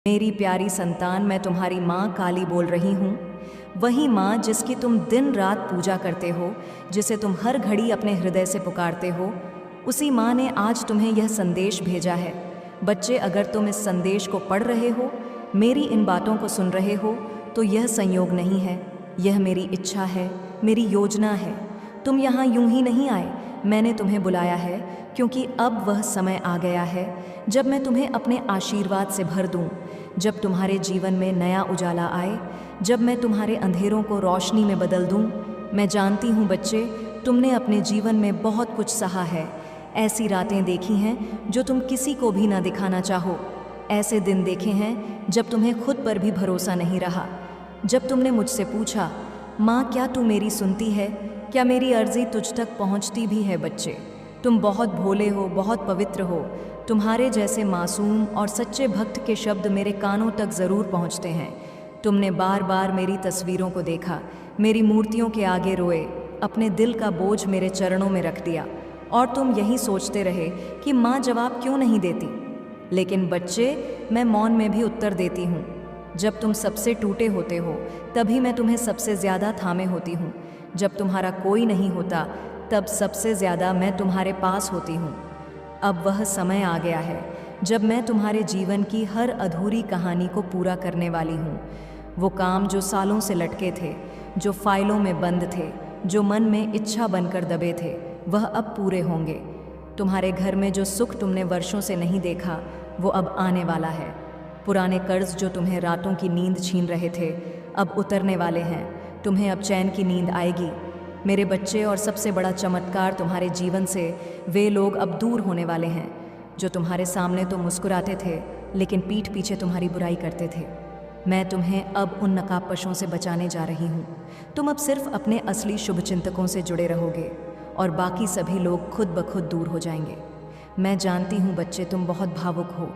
मेरी प्यारी संतान, मैं तुम्हारी माँ काली बोल रही हूँ। वही माँ जिसकी तुम दिन रात पूजा करते हो, जिसे तुम हर घड़ी अपने हृदय से पुकारते हो, उसी माँ ने आज तुम्हें यह संदेश भेजा है। बच्चे, अगर तुम इस संदेश को पढ़ रहे हो, मेरी इन बातों को सुन रहे हो, तो यह संयोग नहीं है, यह मेरी इच्छा है, मेरी योजना है। तुम यहाँ यूं ही नहीं आए, मैंने तुम्हें बुलाया है, क्योंकि अब वह समय आ गया है जब मैं तुम्हें अपने आशीर्वाद से भर दूं, जब तुम्हारे जीवन में नया उजाला आए, जब मैं तुम्हारे अंधेरों को रोशनी में बदल दूं। मैं जानती हूँ बच्चे, तुमने अपने जीवन में बहुत कुछ सहा है, ऐसी रातें देखी हैं जो तुम किसी को भी ना दिखाना चाहो, ऐसे दिन देखे हैं जब तुम्हें खुद पर भी भरोसा नहीं रहा, जब तुमने मुझसे पूछा, माँ क्या तू मेरी सुनती है, क्या मेरी अर्जी तुझ तक पहुँचती भी है। बच्चे, तुम बहुत भोले हो, बहुत पवित्र हो, तुम्हारे जैसे मासूम और सच्चे भक्त के शब्द मेरे कानों तक ज़रूर पहुँचते हैं। तुमने बार बार मेरी तस्वीरों को देखा, मेरी मूर्तियों के आगे रोए, अपने दिल का बोझ मेरे चरणों में रख दिया, और तुम यही सोचते रहे कि माँ जवाब क्यों नहीं देती। लेकिन बच्चे, मैं मौन में भी उत्तर देती हूँ। जब तुम सबसे टूटे होते हो, तभी मैं तुम्हें सबसे ज़्यादा थामे होती हूँ। जब तुम्हारा कोई नहीं होता, तब सबसे ज़्यादा मैं तुम्हारे पास होती हूँ। अब वह समय आ गया है जब मैं तुम्हारे जीवन की हर अधूरी कहानी को पूरा करने वाली हूँ। वो काम जो सालों से लटके थे, जो फाइलों में बंद थे, जो मन में इच्छा बनकर दबे थे, वह अब पूरे होंगे। तुम्हारे घर में जो सुख तुमने वर्षों से नहीं देखा, वो अब आने वाला है। पुराने कर्ज जो तुम्हें रातों की नींद छीन रहे थे, अब उतरने वाले हैं। तुम्हें अब चैन की नींद आएगी मेरे बच्चे, और सबसे बड़ा चमत्कार तुम्हारे जीवन से वे लोग अब दूर होने वाले हैं जो तुम्हारे सामने तो मुस्कुराते थे, लेकिन पीठ पीछे तुम्हारी बुराई करते थे। मैं तुम्हें अब उन नकाबपोशों से बचाने जा रही हूँ। तुम अब सिर्फ अपने असली शुभचिंतकों से जुड़े रहोगे, और बाकी सभी लोग खुद ब खुद दूर हो जाएंगे। मैं जानती हूँ बच्चे, तुम बहुत भावुक हो।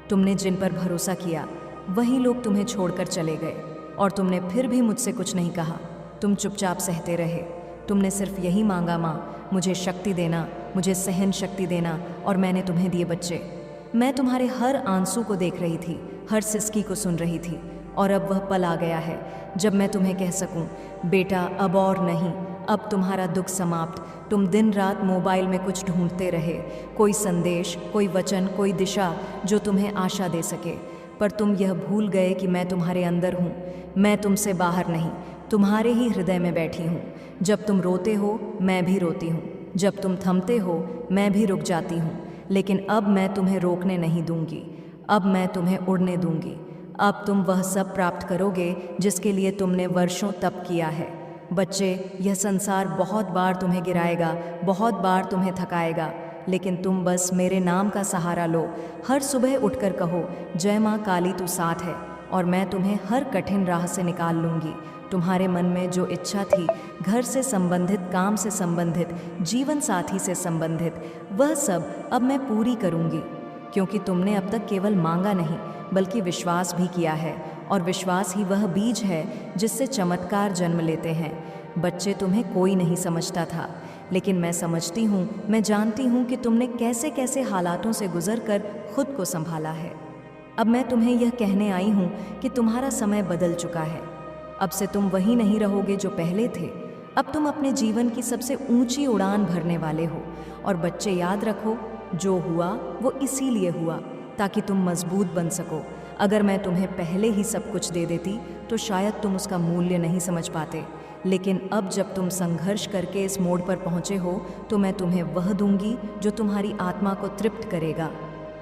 तुमने जिन पर भरोसा किया, वही लोग तुम्हें छोड़कर चले गए, और तुमने फिर भी मुझसे कुछ नहीं कहा। तुम चुपचाप सहते रहे। तुमने सिर्फ यही मांगा, माँ मुझे शक्ति देना, मुझे सहन शक्ति देना, और मैंने तुम्हें दिए बच्चे। मैं तुम्हारे हर आंसू को देख रही थी, हर सिसकी को सुन रही थी, और अब वह पल आ गया है जब मैं तुम्हें कह सकूं, बेटा अब और नहीं, अब तुम्हारा दुख समाप्त। तुम दिन रात मोबाइल में कुछ ढूंढते रहे, कोई संदेश, कोई वचन, कोई दिशा जो तुम्हें आशा दे सके, पर तुम यह भूल गए कि मैं तुम्हारे अंदर हूँ। मैं तुमसे बाहर नहीं, तुम्हारे ही हृदय में बैठी हूँ। जब तुम रोते हो, मैं भी रोती हूँ। जब तुम थमते हो, मैं भी रुक जाती हूँ। लेकिन अब मैं तुम्हें रोकने नहीं दूंगी, अब मैं तुम्हें उड़ने दूंगी। अब तुम वह सब प्राप्त करोगे जिसके लिए तुमने वर्षों तप किया है। बच्चे, यह संसार बहुत बार तुम्हें गिराएगा, बहुत बार तुम्हें थकाएगा, लेकिन तुम बस मेरे नाम का सहारा लो। हर सुबह उठकर कहो, जय माँ काली तू साथ है, और मैं तुम्हें हर कठिन राह से निकाल लूँगी। तुम्हारे मन में जो इच्छा थी, घर से संबंधित, काम से संबंधित, जीवन साथी से संबंधित, वह सब अब मैं पूरी करूँगी, क्योंकि तुमने अब तक केवल मांगा नहीं, बल्कि विश्वास भी किया है, और विश्वास ही वह बीज है जिससे चमत्कार जन्म लेते हैं। बच्चे, तुम्हें कोई नहीं समझता था, लेकिन मैं समझती हूँ। मैं जानती हूँ कि तुमने कैसे कैसे हालातों से गुजरकर खुद को संभाला है। अब मैं तुम्हें यह कहने आई हूँ कि तुम्हारा समय बदल चुका है। अब से तुम वही नहीं रहोगे जो पहले थे। अब तुम अपने जीवन की सबसे ऊंची उड़ान भरने वाले हो। और बच्चे, याद रखो, जो हुआ वो इसीलिए हुआ ताकि तुम मजबूत बन सको। अगर मैं तुम्हें पहले ही सब कुछ दे देती तो शायद तुम उसका मूल्य नहीं समझ पाते, लेकिन अब जब तुम संघर्ष करके इस मोड़ पर पहुँचे हो, तो मैं तुम्हें वह दूंगी जो तुम्हारी आत्मा को तृप्त करेगा।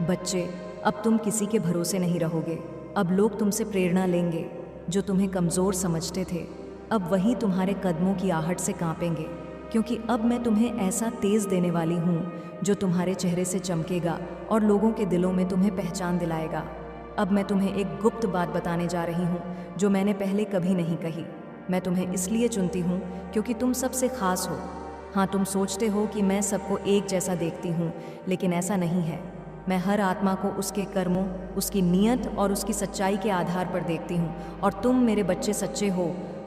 बच्चे, अब तुम किसी के भरोसे नहीं रहोगे। अब लोग तुमसे प्रेरणा लेंगे। जो तुम्हें कमज़ोर समझते थे, अब वही तुम्हारे कदमों की आहट से कांपेंगे, क्योंकि अब मैं तुम्हें ऐसा तेज़ देने वाली हूँ जो तुम्हारे चेहरे से चमकेगा और लोगों के दिलों में तुम्हें पहचान दिलाएगा। अब मैं तुम्हें एक गुप्त बात बताने जा रही हूँ जो मैंने पहले कभी नहीं कही। मैं तुम्हें इसलिए चुनती हूँ क्योंकि तुम सबसे खास हो। हाँ, तुम सोचते हो कि मैं सबको एक जैसा देखती हूँ, लेकिन ऐसा नहीं है। मैं हर आत्मा को उसके कर्मों, उसकी नीयत और उसकी सच्चाई के आधार पर देखती हूँ, और तुम मेरे बच्चे सच्चे हो।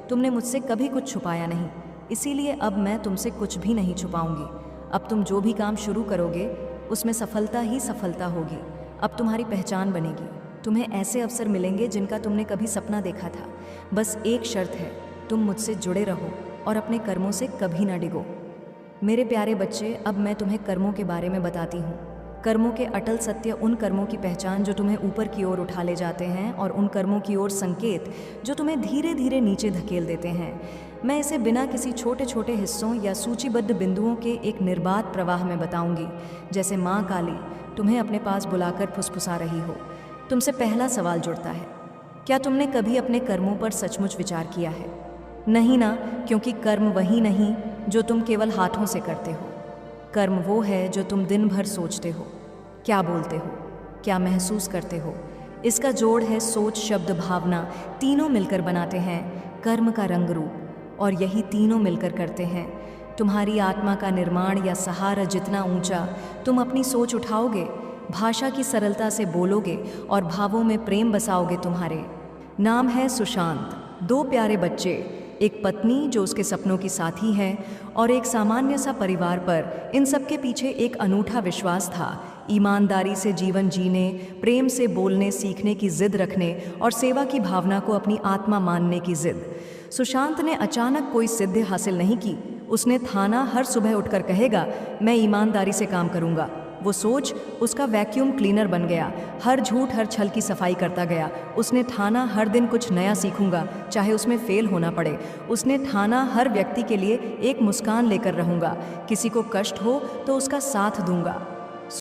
तुमने मुझसे कभी कुछ छुपाया नहीं, इसीलिए अब मैं तुमसे कुछ भी नहीं छुपाऊंगी। अब तुम जो भी काम शुरू करोगे उसमें सफलता ही सफलता होगी। अब तुम्हारी पहचान बनेगी। तुम्हें ऐसे अवसर मिलेंगे जिनका तुमने कभी सपना देखा था। बस एक शर्त है, तुम मुझसे जुड़े रहो और अपने कर्मों से कभी ना डिगो। मेरे प्यारे बच्चे, अब मैं तुम्हें कर्मों के बारे में बताती हूँ। कर्मों के अटल सत्य, उन कर्मों की पहचान जो तुम्हें ऊपर की ओर उठा ले जाते हैं, और उन कर्मों की ओर संकेत जो तुम्हें धीरे धीरे नीचे धकेल देते हैं। मैं इसे बिना किसी छोटे छोटे हिस्सों या सूचीबद्ध बिंदुओं के एक निर्बाध प्रवाह में बताऊंगी, जैसे माँ काली तुम्हें अपने पास बुलाकर फुसफुसा रही हो। तुमसे पहला सवाल जुड़ता है, क्या तुमने कभी अपने कर्मों पर सचमुच विचार किया है? नहीं ना, क्योंकि कर्म वही नहीं जो तुम केवल हाथों से करते हो। कर्म वो है जो तुम दिन भर सोचते हो, क्या बोलते हो, क्या महसूस करते हो। इसका जोड़ है सोच, शब्द, भावना, तीनों मिलकर बनाते हैं कर्म का रंग रूप। और यही तीनों मिलकर करते हैं तुम्हारी आत्मा का निर्माण या सहारा। जितना ऊंचा तुम अपनी सोच उठाओगे, भाषा की सरलता से बोलोगे और भावों में प्रेम बसाओगे। तुम्हारे नाम है सुशांत। 2 प्यारे बच्चे, एक पत्नी जो उसके सपनों की साथी है, और एक सामान्य सा परिवार पर इन सब के पीछे एक अनूठा विश्वास था। ईमानदारी से जीवन जीने, प्रेम से बोलने सीखने की जिद रखने और सेवा की भावना को अपनी आत्मा मानने की जिद। सुशांत ने अचानक कोई सिद्धि हासिल नहीं की। उसने ठाना हर सुबह उठकर कहेगा, मैं ईमानदारी से काम करूंगा। वो सोच उसका वैक्यूम क्लीनर बन गया। हर झूठ, हर छल की सफाई करता गया। उसने ठाना हर दिन कुछ नया सीखूंगा, चाहे उसमें फेल होना पड़े। उसने ठाना हर व्यक्ति के लिए एक मुस्कान लेकर रहूंगा, किसी को कष्ट हो तो उसका साथ दूंगा।